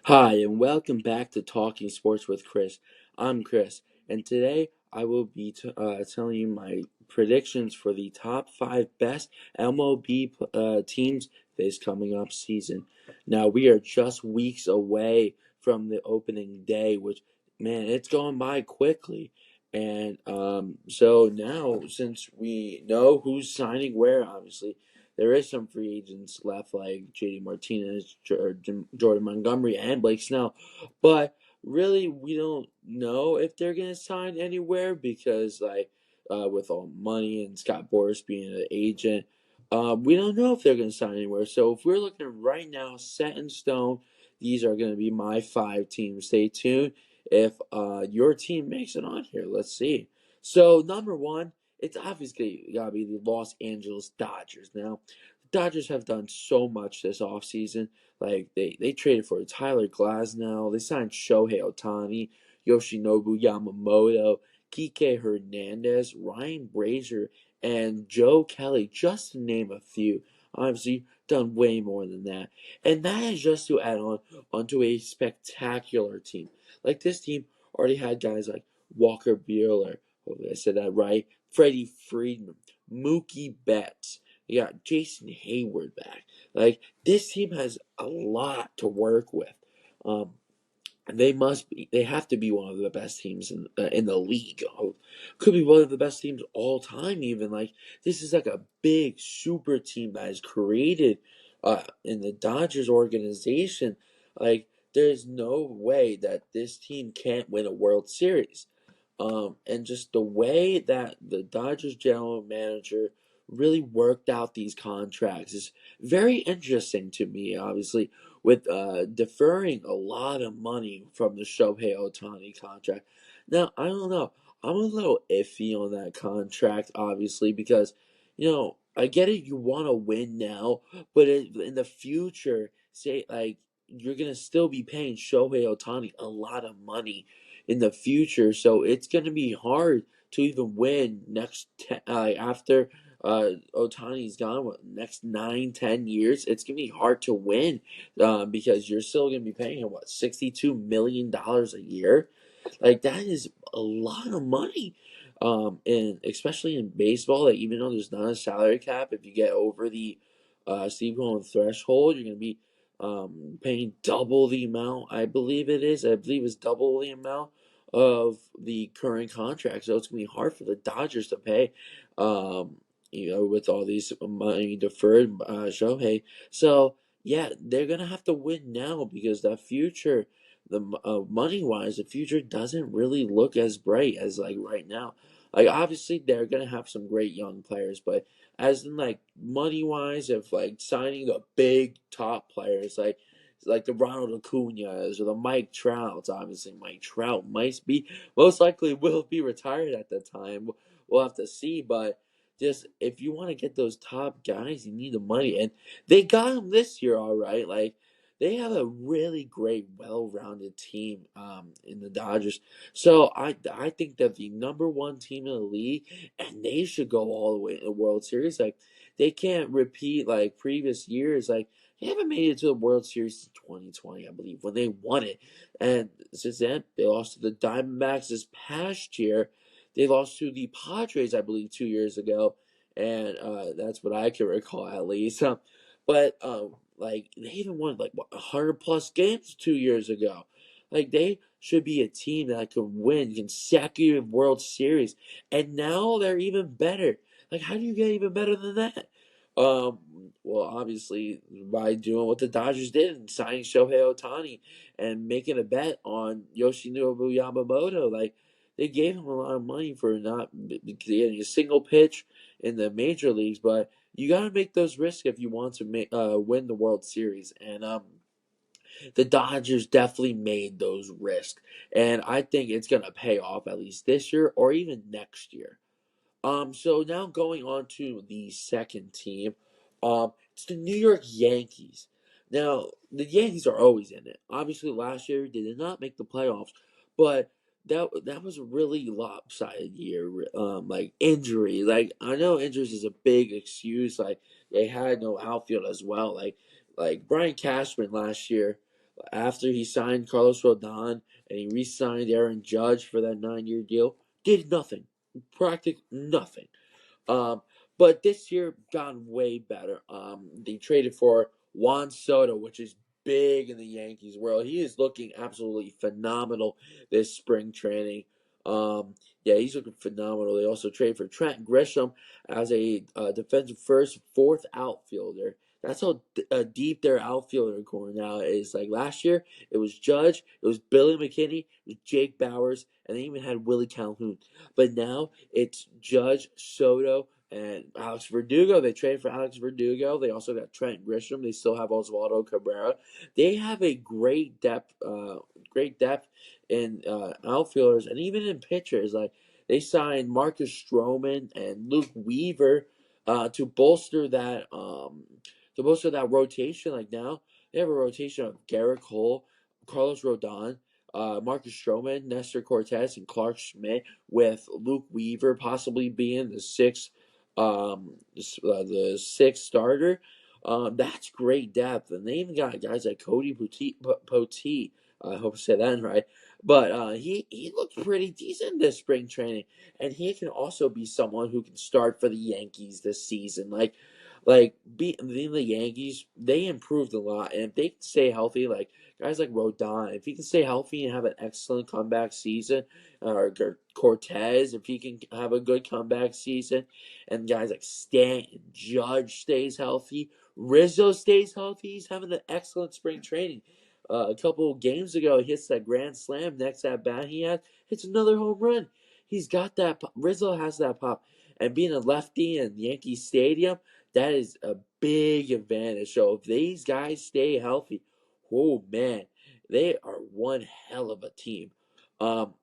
Hi, and welcome back to Talking Sports with Chris. I'm Chris, and today I will be telling you my predictions for the top five best MLB teams this coming up season. Now, we are just weeks away from the opening day, which, man, it's going by quickly. And so now, since we know who's signing where, obviously, there is some free agents left, like JD Martinez, Jordan Montgomery, and Blake Snell. But really, we don't know if they're going to sign anywhere because, with all money and Scott Boras being an agent, we don't know if they're going to sign anywhere. So if we're looking right now, set in stone, these are going to be my five teams. Stay tuned if your team makes it on here. Let's see. So, number one, it's obviously got to be the Los Angeles Dodgers. Now, the Dodgers have done so much this offseason. Like, they traded for Tyler Glasnow. They signed Shohei Ohtani, Yoshinobu Yamamoto, Kike Hernandez, Ryan Brazier, and Joe Kelly, just to name a few. Obviously, done way more than that. And that is just to add on onto a spectacular team. Like, this team already had guys like Walker Buehler. Hopefully I said that right. Freddie Freeman, Mookie Betts. You got Jason Hayward back. Like, this team has a lot to work with. Um, they have to be one of the best teams in the league. Could be one of the best teams all time. Even like this is like a big super team that is created in the Dodgers organization. Like, there's no way that this team can't win a World Series. And just the way that the Dodgers general manager really worked out these contracts is very interesting to me, obviously, with deferring a lot of money from the Shohei Ohtani contract. Now, I don't know. I'm a little iffy on that contract, obviously, because, I get it, you want to win now, but in the future, say, like, you're going to still be paying Shohei Ohtani a lot of money in the future. So it's going to be hard to even win after Otani's gone. Next 9, 10 years, it's going to be hard to win because you're still going to be paying him what $62 million a year. Like, that is a lot of money. And especially in baseball, like, even though there's not a salary cap, if you get over the Steve Cohen threshold, you're going to be paying double the amount. I believe it is. I believe it's double the amount of the current contract. So it's gonna be hard for the Dodgers to pay. Um, with all these money deferred, Shohei. So yeah, they're gonna have to win now because the future, the money wise, the future doesn't really look as bright as like right now. Like, obviously they're gonna have some great young players, but as in like money wise, if like signing the big top players like the Ronald Acuna's or the Mike Trouts. Obviously, Mike Trout might be most likely will be retired at the time. We'll have to see, but just if you want to get those top guys, you need the money, and they got them this year, all right. Like, they have a really great, well-rounded team in the Dodgers. So I think that the number one team in the league, and they should go all the way in the World Series. Like, they can't repeat like previous years. Like, they haven't made it to the World Series since 2020, I believe, when they won it. And since then, they lost to the Diamondbacks this past year. They lost to the Padres, I believe, 2 years ago. And that's what I can recall, at least. But like, they even won like what, 100 plus games 2 years ago. Like, they should be a team that can win consecutive World Series. And now they're even better. Like, how do you get even better than that? Um, well, obviously by doing what the Dodgers did and signing Shohei Ohtani and making a bet on Yoshinobu Yamamoto. Like, they gave him a lot of money for not getting a single pitch in the major leagues, but you got to make those risks if you want to win the World Series. And the Dodgers definitely made those risks, and I think it's gonna pay off at least this year or even next year. So now going on to the second team, it's the New York Yankees. Now, the Yankees are always in it. Obviously, last year they did not make the playoffs, but that was a really lopsided year. Like, injury. Like, I know injuries is a big excuse. Like, they had no outfield as well. Like Brian Cashman last year. after he signed Carlos Rodon and he re-signed Aaron Judge for that 9-year deal, did nothing, practically nothing. Um, but this year gone way better. They traded for Juan Soto, which is big in the Yankees world. He is looking absolutely phenomenal this spring training. Yeah, he's looking phenomenal. They also traded for Trent Grisham as a defensive first, fourth outfielder. That's how deep their outfielder core now is. Like last year, it was Judge, it was Billy McKinney, it was Jake Bowers, and they even had Willie Calhoun. But now it's Judge, Soto, and Alex Verdugo. They traded for Alex Verdugo. They also got Trent Grisham. They still have Oswaldo Cabrera. They have a great depth in outfielders and even in pitchers. Like they signed Marcus Stroman and Luke Weaver to bolster that rotation. Like now they have a rotation of Garrett Cole, Carlos Rodon, Marcus Stroman, Nestor Cortez, and Clark Schmidt, with Luke Weaver possibly being the sixth starter. That's great depth, and they even got guys like Cody Poteet. I hope I said that right. But he looked pretty decent this spring training, and he can also be someone who can start for the Yankees this season. Being the Yankees, they improved a lot, and if they can stay healthy, like guys like Rodon, if he can stay healthy and have an excellent comeback season, or Cortez, if he can have a good comeback season, and guys like Stanton, Judge stays healthy, Rizzo stays healthy, he's having an excellent spring training. A couple of games ago, he hits that grand slam next at bat he had, hits another home run. He's got that. Rizzo has that pop, and being a lefty in Yankee Stadium, that is a big advantage. So if these guys stay healthy, oh man, they are one hell of a team. Um,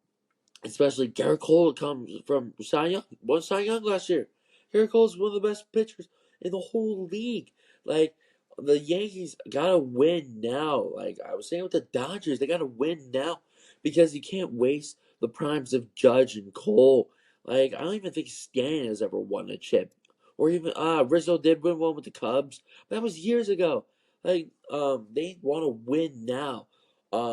Especially Garrett Cole comes from Cy Young, won Cy Young last year. Garrett Cole's one of the best pitchers in the whole league. Like the Yankees gotta win now. Like I was saying with the Dodgers, they gotta win now because you can't waste the primes of Judge and Cole. Like I don't even think Stan has ever won a chip, or even Rizzo did win one with the Cubs, but that was years ago. They want to win now.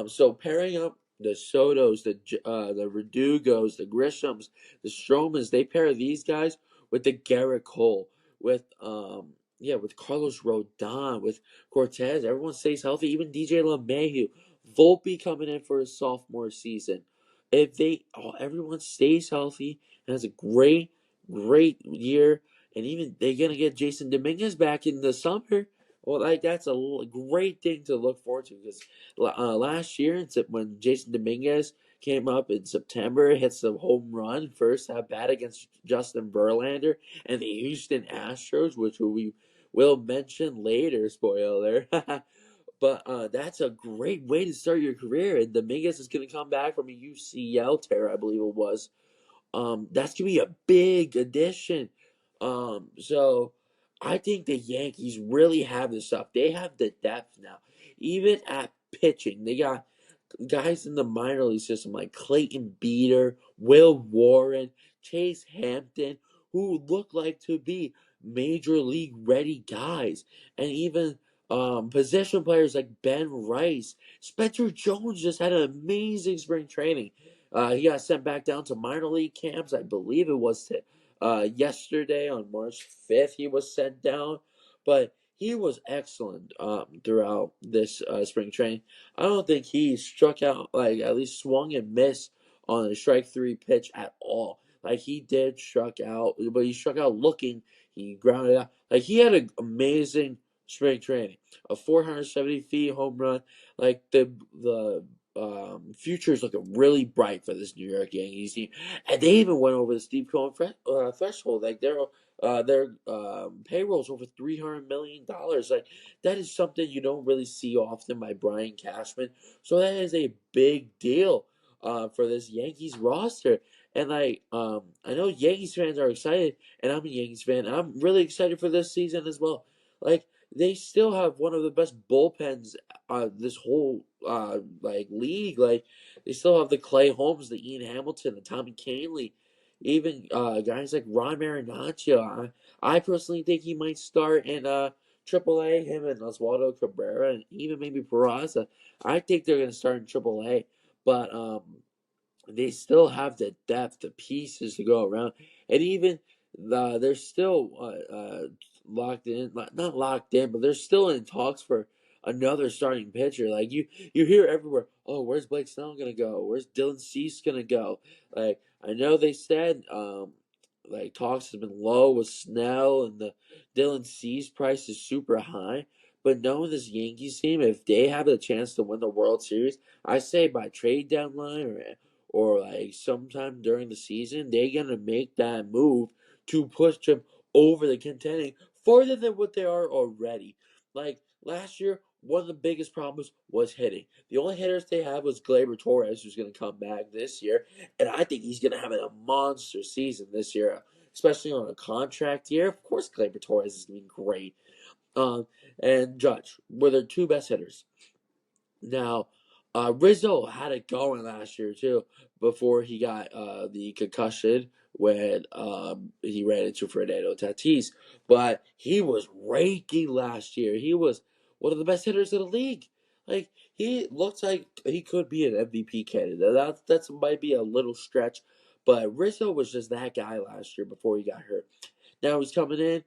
So pairing up the Sotos, the Verdugos, the Grishams, the Stromans, they pair these guys with the Garrett Cole, with Carlos Rodon, with Cortez. Everyone stays healthy. Even DJ LeMahieu, Volpe coming in for his sophomore season. If everyone stays healthy and has a great year, and even they're gonna get Jason Dominguez back in the summer. Well, like that's a great thing to look forward to because last year, when Jason Dominguez came up in September, hits the home run first at bat against Justin Verlander and the Houston Astros, which we will mention later. Spoiler. But that's a great way to start your career. And Dominguez is going to come back from a UCL tear, I believe it was. That's gonna be a big addition. So I think the Yankees really have this stuff. They have the depth now, even at pitching. They got guys in the minor league system like Clayton Beeter, Will Warren, Chase Hampton, who look like to be major league ready guys, and even position players like Ben Rice. Spencer Jones just had an amazing spring training. He got sent back down to minor league camps. I believe it was yesterday on March 5th. He was sent down, but he was excellent throughout this spring training. I don't think he struck out, like at least swung and missed on a strike three pitch at all. Like he did struck out, but he struck out looking. He grounded out. Like he had an amazing spring training, a 470 feet home run. Like future is looking really bright for this New York Yankees team, and they even went over the Steve Cohen threshold. Like their payroll's over $300 million. Like that is something you don't really see often by Brian Cashman. So that is a big deal for this Yankees roster. And I know Yankees fans are excited, and I'm a Yankees fan. And I'm really excited for this season as well. Like they still have one of the best bullpens this whole league. Like they still have the Clay Holmes, the Ian Hamilton, the Tommy Kahnle, even guys like Ron Marinaccio. I personally think he might start in AAA, him and Oswaldo Cabrera, and even maybe Peraza. I think they're going to start in AAA, but they still have the depth, the pieces to go around, and even they're still locked in, not locked in, but they're still in talks for another starting pitcher. Like you hear everywhere, oh, where's Blake Snell gonna go? Where's Dylan Cease gonna go? Like I know they said like talks have been low with Snell, and the Dylan Cease price is super high. But knowing this Yankees team, if they have a chance to win the World Series, I say by trade deadline or like sometime during the season, they're gonna make that move to push them over the contending farther than what they are already. Like last year, one of the biggest problems was hitting. The only hitters they had was Gleyber Torres, who's gonna come back this year, and I think he's gonna have a monster season this year, especially on a contract year. Of course, Gleyber Torres is gonna be great. Um, and Judge were their two best hitters. Now, Rizzo had it going last year too before he got the concussion when he ran into Fernando Tatis. But he was raking last year. He was one of the best hitters in the league. Like he looks like he could be an MVP candidate. That might be a little stretch, but Rizzo was just that guy last year before he got hurt. Now he's coming in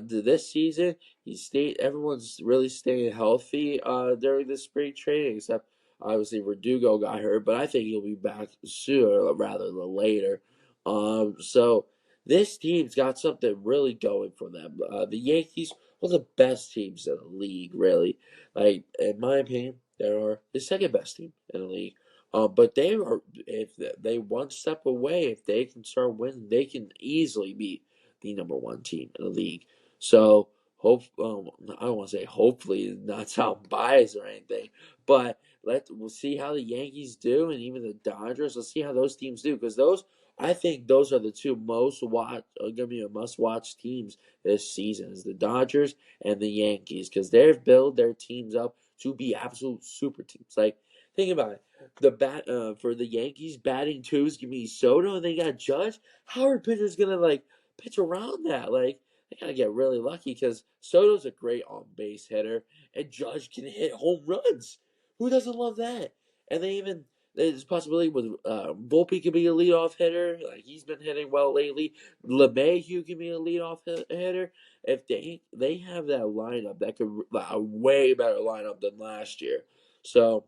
this season. He stayed. Everyone's really staying healthy during the spring training, except obviously Verdugo got hurt, but I think he'll be back sooner rather than later. So this team's got something really going for them. The Yankees are the best teams in the league, really. Like in my opinion, they are the second best team in the league. But they are, if they one step away, if they can start winning, they can easily beat the number one team in the league. So I don't want to say hopefully, not sound biased or anything, but we'll see how the Yankees do, and even the Dodgers. Let's see how those teams do, because those I think those are the two most gonna be a must watch teams this season is the Dodgers and the Yankees, because they've built their teams up to be absolute super teams. Like think about it, the bat for the Yankees batting two is gonna be Soto, and they got Judge. How are pitchers gonna like pitch around that? Like they gotta get really lucky because Soto's a great on base hitter, and Judge can hit home runs. Who doesn't love that? And they even there's a possibility with Volpe could be a leadoff hitter. Like he's been hitting well lately. LeMahieu can be a leadoff hitter. If they have that lineup, that could a way better lineup than last year. So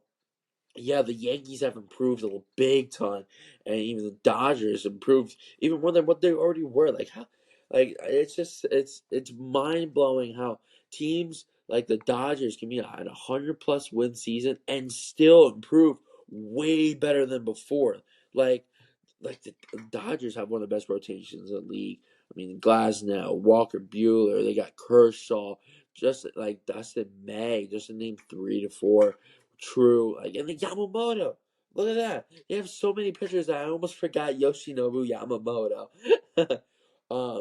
yeah, the Yankees have improved a big time, and even the Dodgers improved even more than what they already were. Like how, like it's just it's mind blowing how teams like the Dodgers can be at 100+ win season and still improve way better than before. Like like the Dodgers have one of the best rotations in the league. I mean, Glasnow, Walker Buehler, they got Kershaw, just like Dustin May, just to name 3 to 4. True, like and the Yamamoto. Look at that. They have so many pitchers that I almost forgot Yoshinobu Yamamoto.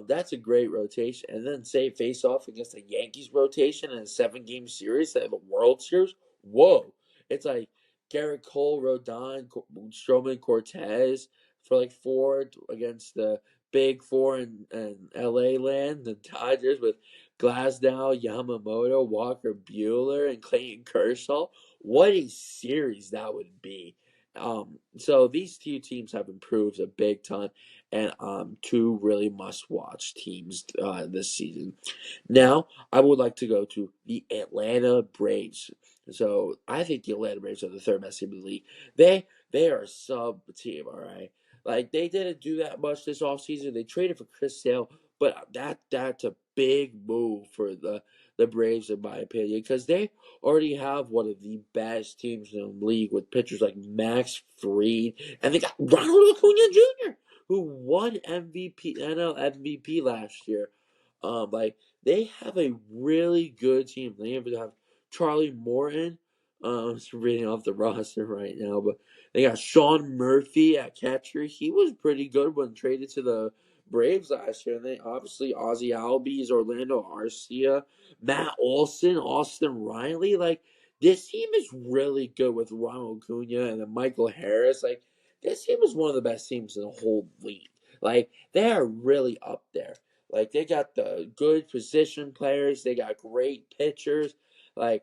That's a great rotation. And then say face off against the Yankees rotation in a 7 game series, they have a World Series. Whoa. It's like Garrett Cole, Rodon, Stroman, Cortez for like four against the big four in LA land, the Dodgers with Glasnow, Yamamoto, Walker Bueller, and Clayton Kershaw. What a series that would be. So these two teams have improved a big ton, and two really must-watch teams this season. Now, I would like to go to the Atlanta Braves. So I think the Atlanta Braves are the third best team in the league. They are a sub team, all right. Like they didn't do that much this offseason. They traded for Chris Sale, but that's a big move for the Braves in my opinion, because they already have one of the best teams in the league with pitchers like Max Fried, and they got Ronald Acuna Jr., who won MVP NL MVP last year. Like they have a really good team. They even have Charlie Morton. I'm just reading off the roster right now, but they got Sean Murphy at catcher. He was pretty good when traded to the Braves last year. And then obviously Ozzy Albies, Orlando Arcia, Matt Olson, Austin Riley. Like this team is really good with Ronald Acuna and then Michael Harris. Like this team is one of the best teams in the whole league. Like they are really up there. Like they got the good position players, they got great pitchers. Like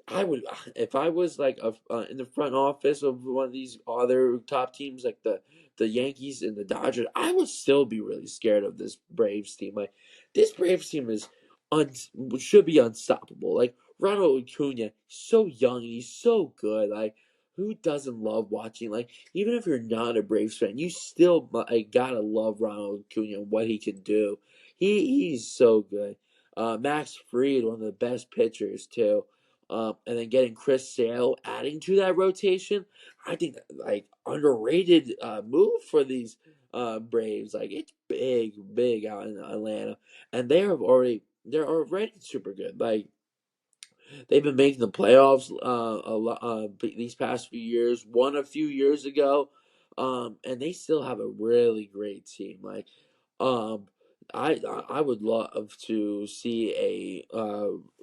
I would, if I was like in the front office of one of these other top teams, like the Yankees and the Dodgers, I would still be really scared of this Braves team. Like this Braves team is un should be unstoppable. Like Ronald Acuna, so young, he's so good. Like who doesn't love watching? Like even if you're not a Braves fan, you still like gotta love Ronald Acuna and what he can do. He's so good. Max Fried, one of the best pitchers too. And then getting Chris Sale adding to that rotation, I think like underrated move for these Braves. Like it's big, big out in Atlanta, and they're already super good. Like they've been making the playoffs a lot these past few years. Won a few years ago, and they still have a really great team. Like, um, I would love to see a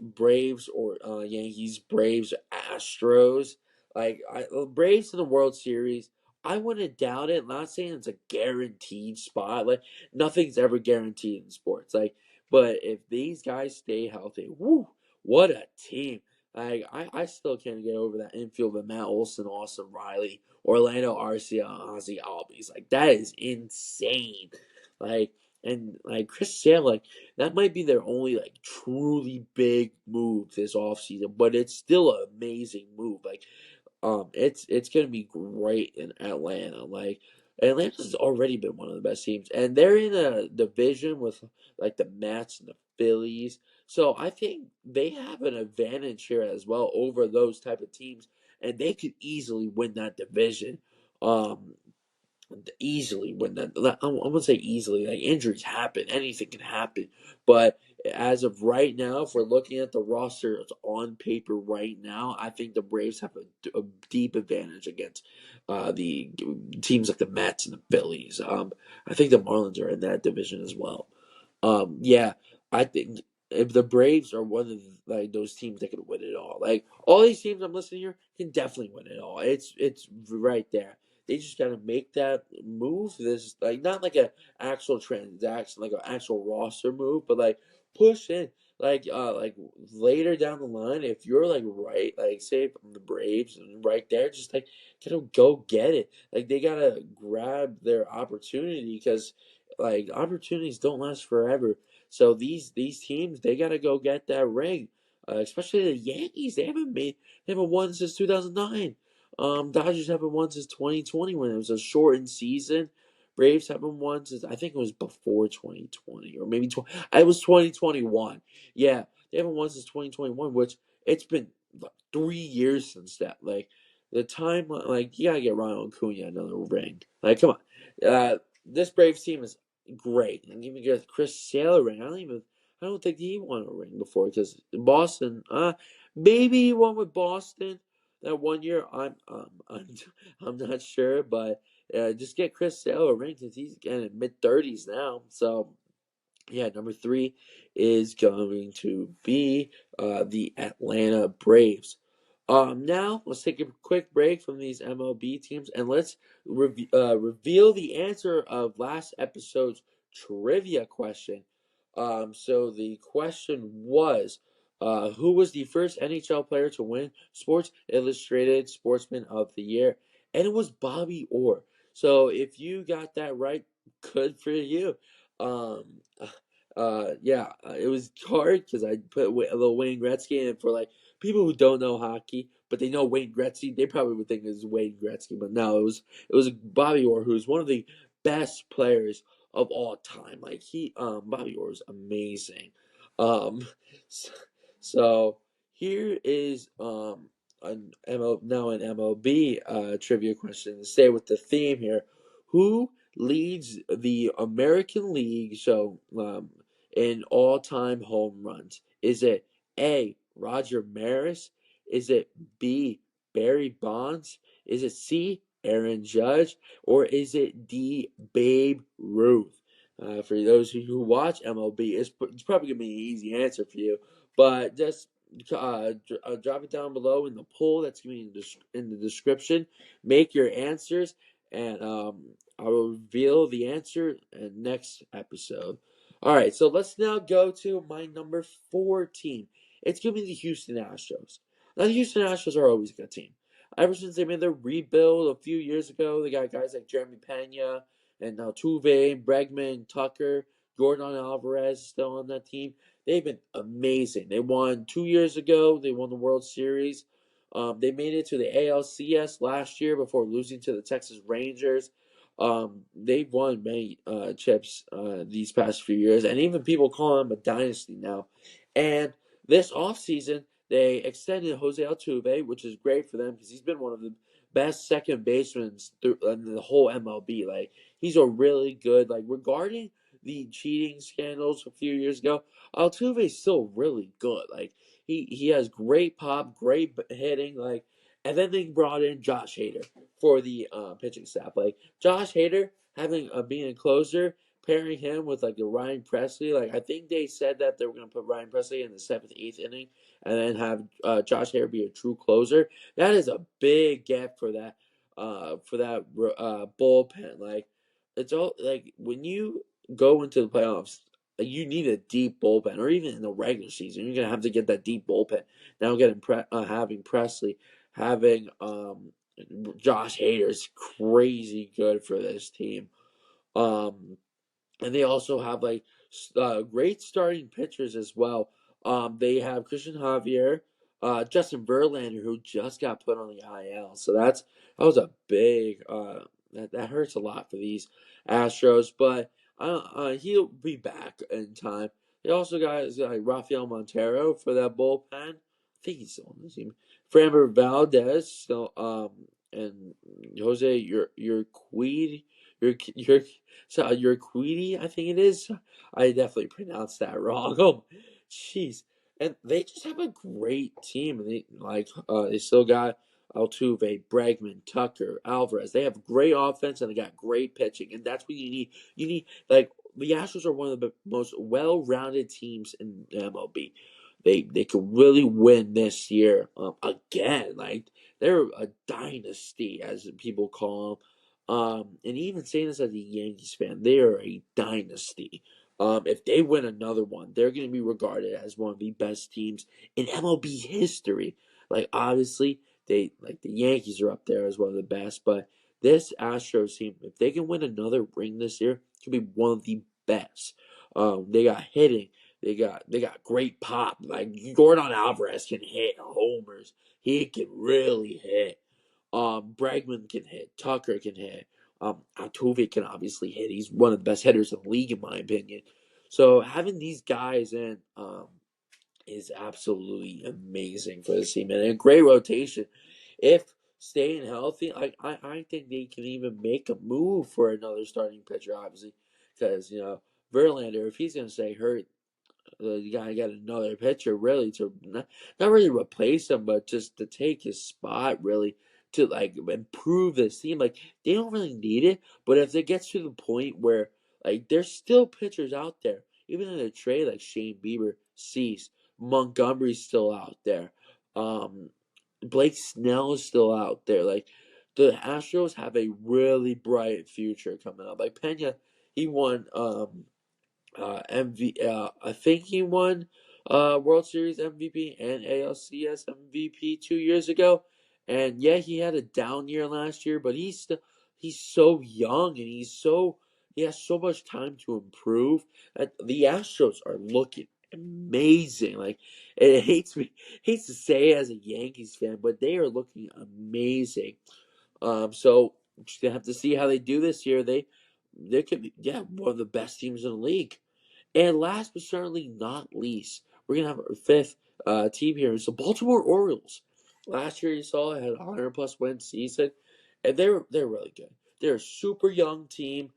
Braves or Yankees, Braves, Astros. Like Braves in the World Series. I wouldn't doubt it. Not saying it's a guaranteed spot. Like nothing's ever guaranteed in sports. Like, but if these guys stay healthy, whoo, what a team! Like I still can't get over that infield of Matt Olson, Austin Riley, Orlando Arcia, Ozzy Albies. Like that is insane. Like and like Chris Sale, like that might be their only like truly big move this offseason, but it's still an amazing move. Like it's gonna be great in Atlanta. Like Atlanta's already been one of the best teams, and they're in a division with like the Mets and the Phillies. So I think they have an advantage here as well over those type of teams, and they could easily win that division. Um, Easily win that. I'm gonna say easily. Like injuries happen, anything can happen. But as of right now, if we're looking at the roster on paper right now, I think the Braves have a deep advantage against the teams like the Mets and the Phillies. I think the Marlins are in that division as well. Yeah, I think if the Braves are one of like those teams that could win it all. Like all these teams I'm listening here can definitely win it all. It's right there. They just gotta make that move. This like not like a actual transaction, like an actual roster move, but like push in. Like later down the line, if you're like right, like say from the Braves and right there, just like gotta go get it. Like they gotta grab their opportunity because like opportunities don't last forever. So these teams they gotta go get that ring. Especially the Yankees, they haven't won since 2009. Dodgers haven't won since 2020 when it was a shortened season. Braves haven't won since I think it was before 2020 or maybe it was 2021. Yeah, they haven't won since 2021, which it's been like 3 years since that. Like the time, like you gotta get Ronald Acuna another ring. Like come on, this Braves team is great, and even get Chris Sale a ring. I don't think he won a ring before because Boston. Maybe he won with Boston that 1 year. I'm not sure, but just get Chris Sale a ring because he's getting mid-30s now. So yeah, number three is going to be the Atlanta Braves. Now let's take a quick break from these MLB teams and let's reveal the answer of last episode's trivia question. So the question was, who was the first NHL player to win Sports Illustrated Sportsman of the Year? And it was Bobby Orr. So if you got that right, good for you. Um, yeah, it was hard because I put a little Wayne Gretzky in it for like people who don't know hockey, but they know Wayne Gretzky. They probably would think it was Wayne Gretzky, but no, it was Bobby Orr, who's one of the best players of all time. Like Bobby Orr is amazing. Um, so, so here is now an MLB trivia question. To stay with the theme here, who leads the American League? So in all-time home runs? Is it A. Roger Maris? Is it B. Barry Bonds? Is it C. Aaron Judge? Or is it D. Babe Ruth? For those who watch MLB, it's probably gonna be an easy answer for you, but just drop it down below in the poll that's gonna be in the description. Make your answers, and I will reveal the answer in next episode. All right, so let's now go to my number 4 team. It's going to be the Houston Astros. Now, the Houston Astros are always a good team. Ever since they made their rebuild a few years ago, they got guys like Jeremy Pena and Altuve, Bregman, Tucker, Jordan Alvarez still on that team. They've been amazing. They won 2 years ago. They won the World Series. They made it to the ALCS last year before losing to the Texas Rangers. They've won many chips these past few years, and even people call them a dynasty now. And this offseason, they extended Jose Altuve, which is great for them because he's been one of the best second basemen through in the whole MLB. Like he's a really good regarding the cheating scandals a few years ago. Altuve's still really good. Like he has great pop, great hitting. And then they brought in Josh Hader for the pitching staff. Like Josh Hader having being a closer, pairing him with the Ryan Presley. Like I think they said that they were going to put Ryan Presley in the seventh, eighth inning, and then have Josh Hader be a true closer. That is a big gap for that bullpen. Like it's all like when you go into the playoffs. You need a deep bullpen, or even in the regular season, you're gonna have to get that deep bullpen. Now, having Presley, having Josh Hader is crazy good for this team. Um, and they also have great starting pitchers as well. They have Christian Javier, Justin Verlander, who just got put on the IL. So that was a big that hurts a lot for these Astros, but he'll be back in time. They also got like Rafael Montero for that bullpen. I think he's still on the team. Framber Valdez still and Jose your so your Queenie, I think it is. I definitely pronounced that wrong. Oh, jeez. And they just have a great team. And they still got Altuve, Bregman, Tucker, Alvarez. They have great offense and they got great pitching, and that's what you need. You need the Astros are one of the most well-rounded teams in the MLB. They could really win this year again. Like they're a dynasty, as people call them. And even saying this as a Yankees fan, they are a dynasty. If they win another one, they're going to be regarded as one of the best teams in MLB history. Like obviously, the Yankees are up there as one of the best, but this Astros team, if they can win another ring this year, could be one of the best. They got hitting, they got great pop. Like Jordan Alvarez can hit homers. He can really hit. Bregman can hit. Tucker can hit. Altuve can obviously hit. He's one of the best hitters in the league, in my opinion. So having these guys in is absolutely amazing for the team and a great rotation. If staying healthy, I think they can even make a move for another starting pitcher, obviously, because Verlander, if he's going to stay hurt, you gotta get another pitcher really to not really replace him, but just to take his spot really to improve this team. Like they don't really need it, but if it gets to the point where there's still pitchers out there, even in a trade like Shane Bieber, Cease, Montgomery's still out there, um, Blake Snell is still out there. Like the Astros have a really bright future coming up. Like Pena, he won I think he won World Series MVP and ALCS MVP 2 years ago. And yeah, he had a down year last year, but he's so young and he has so much time to improve. That the Astros are looking amazing. Like it hates to say as a Yankees fan, but they are looking amazing. So just gonna have to see how they do this year. They could be one of the best teams in the league. And last but certainly not least, we're gonna have our fifth team here. It's the Baltimore Orioles. Last year you saw it had a 100+ win season, and they're really good. They're a super young team,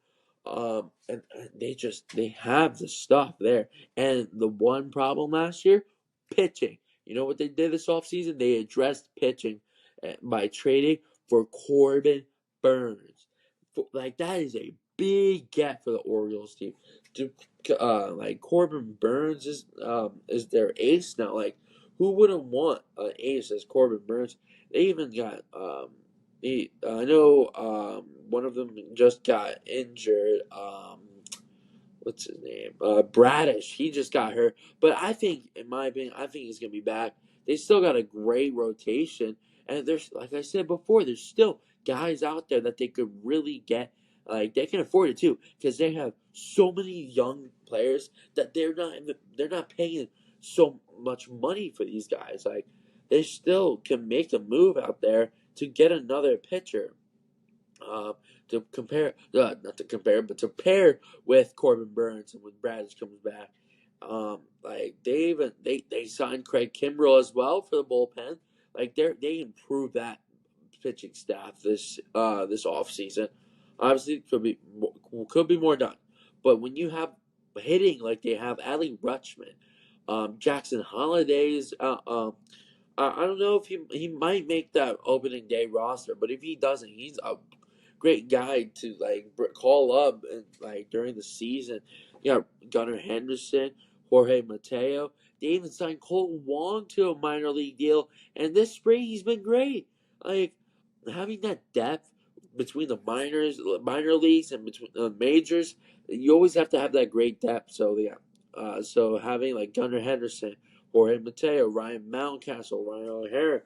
and they have the stuff there. And the one problem last year, pitching. You know what they did this offseason? They addressed pitching by trading for Corbin Burns. That is a big get for the Orioles team. To Corbin Burns is their ace now. Like who wouldn't want an ace as Corbin Burns? They even got I know one of them just got injured. what's his name? Bradish. He just got hurt, but I think, in my opinion, I think he's gonna be back. They still got a great rotation, and there's, like I said before, there's still guys out there that they could really get. Like they can afford it too, because they have so many young players that they're not paying so much money for these guys. Like they still can make a move out there to get another pitcher. Um, to compare, not to compare, but to pair with Corbin Burns and when Bradish comes back. Like they signed Craig Kimbrell as well for the bullpen. Like they improved that pitching staff this off season. Obviously, could be more done, but when you have hitting like they have, Adley Rutschman, Jackson Holiday's, I don't know if he might make that opening day roster, but if he doesn't, he's a great guy to like call up and like during the season. You got Gunnar Henderson, Jorge Mateo. They even signed Colton Wong to a minor league deal, and this spring he's been great. Like having that depth between the minor leagues, and between the majors, you always have to have that great depth. So yeah, so having like Gunnar Henderson, Jorge Mateo, Ryan Mountcastle, Ryan O'Hara,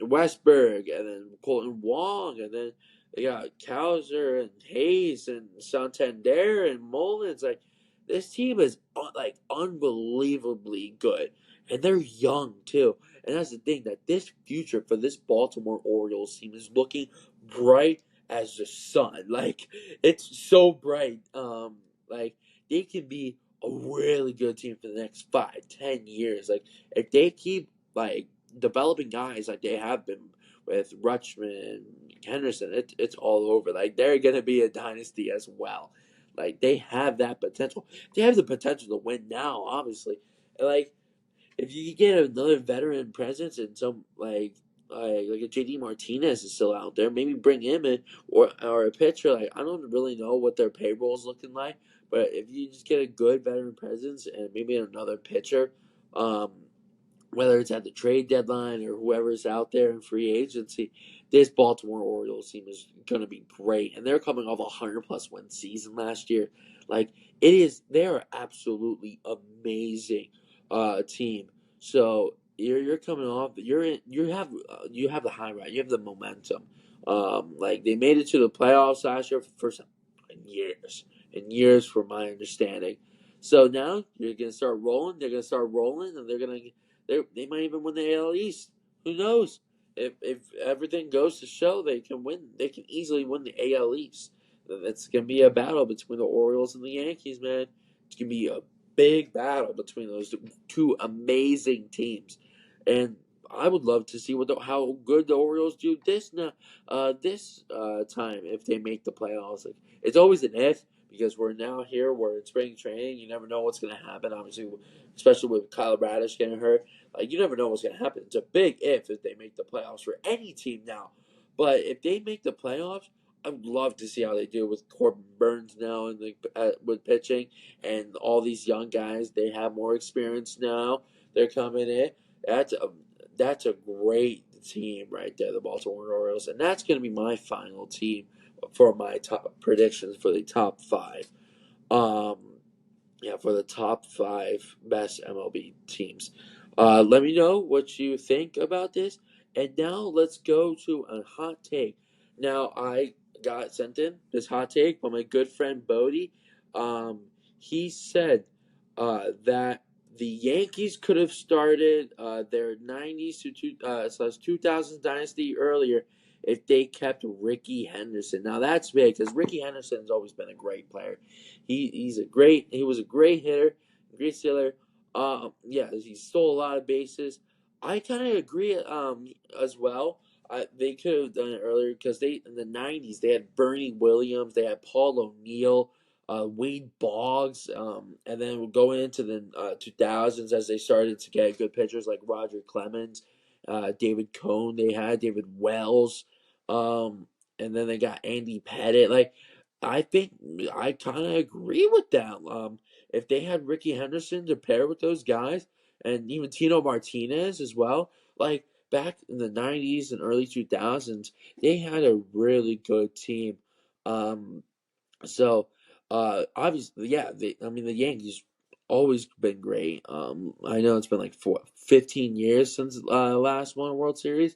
Westberg, and then Colton Wong, and then they got Kaiser and Hayes and Santander and Mullins. Like this team is like unbelievably good, and they're young too. And that's the thing, that this future for this Baltimore Orioles team is looking bright as the sun. Like it's so bright. Like they can be a really good team for the next 5, 10 years. Like if they keep like developing guys like they have been with Rutschman, Henderson, it's all over. Like they're gonna be a dynasty as well. Like they have that potential. They have the potential to win now, obviously. Like if you get another veteran presence and some like a JD Martinez is still out there, maybe bring him in, or a pitcher. Like I don't really know what their payroll is looking like, but if you just get a good veteran presence and maybe another pitcher, um, whether it's at the trade deadline or whoever's out there in free agency, this Baltimore Orioles team is going to be great. And they're coming off a 100+ win season last year. Like it is, they are absolutely amazing team. So you're coming off. You have the high ride. You have the momentum. Like they made it to the playoffs last year for the first time in years, from my understanding. So now you're gonna start rolling. They're gonna start rolling, and they might even win the AL East. Who knows? If everything goes to show, they can win. They can easily win the AL East. It's gonna be a battle between the Orioles and the Yankees, man. It's gonna be a big battle between those two amazing teams, and I would love to see how good the Orioles do this time if they make the playoffs. Like it's always an if, because we're now here. We're in spring training. You never know what's going to happen. Obviously, especially with Kyle Bradish getting hurt, like you never know what's going to happen. It's a big if they make the playoffs for any team now. But if they make the playoffs, I would love to see how they do with Corbin Burns now and with pitching, and all these young guys. They have more experience now. They're coming in. That's a that's a great team right there, the Baltimore Orioles, and that's going to be my final team for my top predictions for the top five. Um, yeah, for the top five best MLB teams. Let me know what you think about this. And now let's go to a hot take. Now, I got sent in this hot take by my good friend Bodie. Um, he said that the Yankees could have started their 90s to 2000s dynasty earlier if they kept Ricky Henderson. Now, that's big because Ricky Henderson has always been a great player. He was a great hitter, great stealer. Yeah, he stole a lot of bases. I kind of agree as well. They could have done it earlier because they in the '90s they had Bernie Williams, they had Paul O'Neill, Wade Boggs, and then going into the 2000s as they started to get good pitchers like Roger Clemens, David Cohn. They had David Wells, and then they got Andy Pettit. Like I think I kind of agree with that. If they had Ricky Henderson to pair with those guys, and even Tino Martinez as well, like back in the '90s and early 2000s, they had a really good team. Um, so, Obviously, yeah. I mean, the Yankees always been great. I know it's been like 15 years since last won a World Series,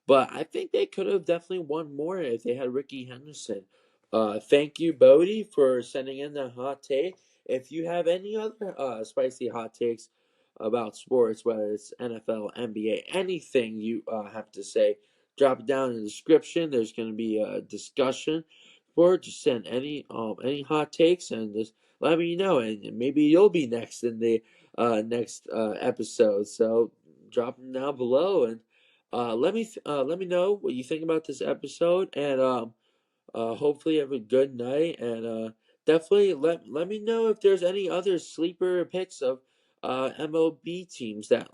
but I think they could have definitely won more if they had Ricky Henderson. Thank you, Bodie, for sending in that hot take. If you have any other spicy hot takes about sports, whether it's NFL, NBA, anything you have to say, drop it down in the description. There's going to be a discussion for it. Just send any hot takes and just let me know, and maybe you'll be next in the next episode. So drop them down below and let me know what you think about this episode, and hopefully you have a good night, and definitely let me know if there's any other sleeper picks of MLB teams that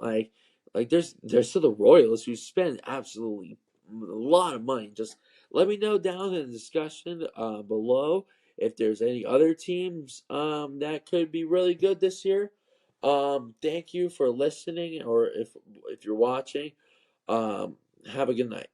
there's still the Royals who spend absolutely a lot of money. Just let me know down in the discussion below if there's any other teams that could be really good this year. Thank you for listening, or if you're watching, have a good night.